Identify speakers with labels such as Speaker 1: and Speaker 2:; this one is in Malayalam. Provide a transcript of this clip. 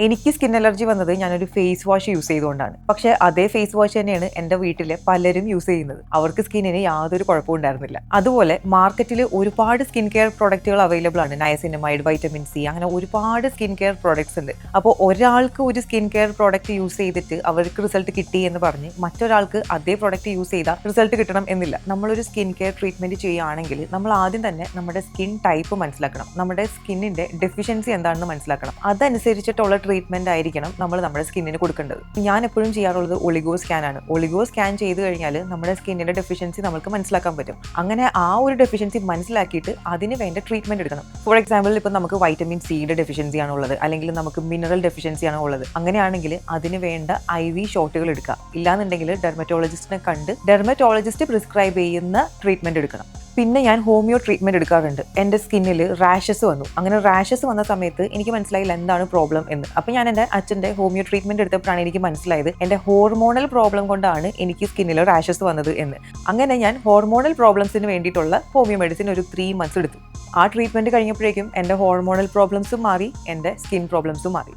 Speaker 1: എനിക്ക് സ്കിൻ അലർജി വന്നത് ഞാനൊരു ഫേസ് വാഷ് യൂസ് ചെയ്തുകൊണ്ടാണ്. പക്ഷേ അതേ ഫേസ് വാഷ് തന്നെയാണ് എൻ്റെ വീട്ടിലെ പലരും യൂസ് ചെയ്യുന്നത്. അവർക്ക് സ്കിന്നിന് യാതൊരു കുഴപ്പവും ഉണ്ടായിരുന്നില്ല. അതുപോലെ മാർക്കറ്റിൽ ഒരുപാട് സ്കിൻ കെയർ പ്രോഡക്റ്റുകൾ അവൈലബിൾ ആണ്. നയസിനമൈഡ്, വൈറ്റമിൻ സി, അങ്ങനെ ഒരുപാട് സ്കിൻ കെയർ പ്രോഡക്ട്സ് ഉണ്ട്. അപ്പോൾ ഒരാൾക്ക് ഒരു സ്കിൻ കെയർ പ്രോഡക്റ്റ് യൂസ് ചെയ്തിട്ട് അവർക്ക് റിസൾട്ട് കിട്ടി എന്ന് പറഞ്ഞ് മറ്റൊരാൾക്ക് അതേ പ്രോഡക്റ്റ് യൂസ് ചെയ്താൽ റിസൾട്ട് കിട്ടണം എന്നില്ല. നമ്മളൊരു സ്കിൻ കെയർ ട്രീറ്റ്മെന്റ് ചെയ്യുകയാണെങ്കിൽ നമ്മൾ ആദ്യം തന്നെ നമ്മുടെ സ്കിൻ ടൈപ്പ് മനസ്സിലാക്കണം. നമ്മുടെ സ്കിന്നിന്റെ ഡെഫിഷ്യൻസി എന്താണെന്ന് മനസ്സിലാക്കണം. അതനുസരിച്ചിട്ടുള്ള ട്രീറ്റ്മെന്റ് ആയിരിക്കണം നമ്മൾ നമ്മുടെ സ്കിന്നിന് കൊടുക്കേണ്ടത്. ഞാൻ എപ്പോഴും ചെയ്യാറുള്ളത് ഒളിഗോ സ്കാൻ ആണ്. ഒളിഗോ സ്കാൻ ചെയ്ത് കഴിഞ്ഞാൽ നമ്മുടെ സ്കിന്നിന്റെ ഡെഫിഷ്യൻസി നമുക്ക് മനസ്സിലാക്കാൻ പറ്റും. അങ്ങനെ ആ ഒരു ഡെഫിഷ്യൻസി മനസ്സിലാക്കിയിട്ട് അതിന് വേണ്ട ട്രീറ്റ്മെന്റ് എടുക്കണം. ഫോർ എക്സാമ്പിൾ, ഇപ്പം നമുക്ക് വൈറ്റമിൻ സിയുടെ ഡെഫിഷ്യൻസി ആണ് ഉള്ളത്, അല്ലെങ്കിൽ നമുക്ക് മിനറൽ ഡെഫിഷ്യൻസി ആണ് ഉള്ളത്. അങ്ങനെയാണെങ്കിൽ അതിന് വേണ്ട IV ഷോട്ടുകൾ എടുക്കുക. ഇല്ലാന്നുണ്ടെങ്കിൽ ഡെർമറ്റോളജിസ്റ്റിനെ കണ്ട് ഡെർമറ്റോളജിസ്റ്റ് പ്രിസ്ക്രൈബ് ചെയ്യുന്ന ട്രീറ്റ്മെന്റ് എടുക്കണം. പിന്നെ ഞാൻ ഹോമിയോ ട്രീറ്റ്മെന്റ് എടുക്കാറുണ്ട്. എൻ്റെ സ്കിന്നിൽ റാഷസ് വന്നു. അങ്ങനെ റാഷസ് വന്ന സമയത്ത് എനിക്ക് മനസ്സിലായില്ല എന്താണ് പ്രോബ്ലം എന്ന്. അപ്പോൾ ഞാൻ എൻ്റെ അച്ഛൻ്റെ ഹോമിയോ ട്രീറ്റ്മെന്റ് എടുത്തപ്പോഴാണ് എനിക്ക് മനസ്സിലായത് എൻ്റെ ഹോർമോണൽ പ്രോബ്ലം കൊണ്ടാണ് എനിക്ക് സ്കിന്നിൽ റാഷസ് വന്നത് എന്ന്. അങ്ങനെ ഞാൻ ഹോർമോണൽ പ്രോബ്ലംസിന് വേണ്ടിയിട്ടുള്ള ഹോമിയോ മെഡിസിൻ ഒരു 3 months എടുത്തു. ആ ട്രീറ്റ്മെന്റ് കഴിഞ്ഞപ്പോഴേക്കും എൻ്റെ ഹോർമോണൽ പ്രോബ്ലംസും മാറി, എൻ്റെ സ്കിൻ പ്രോബ്ലംസും മാറി.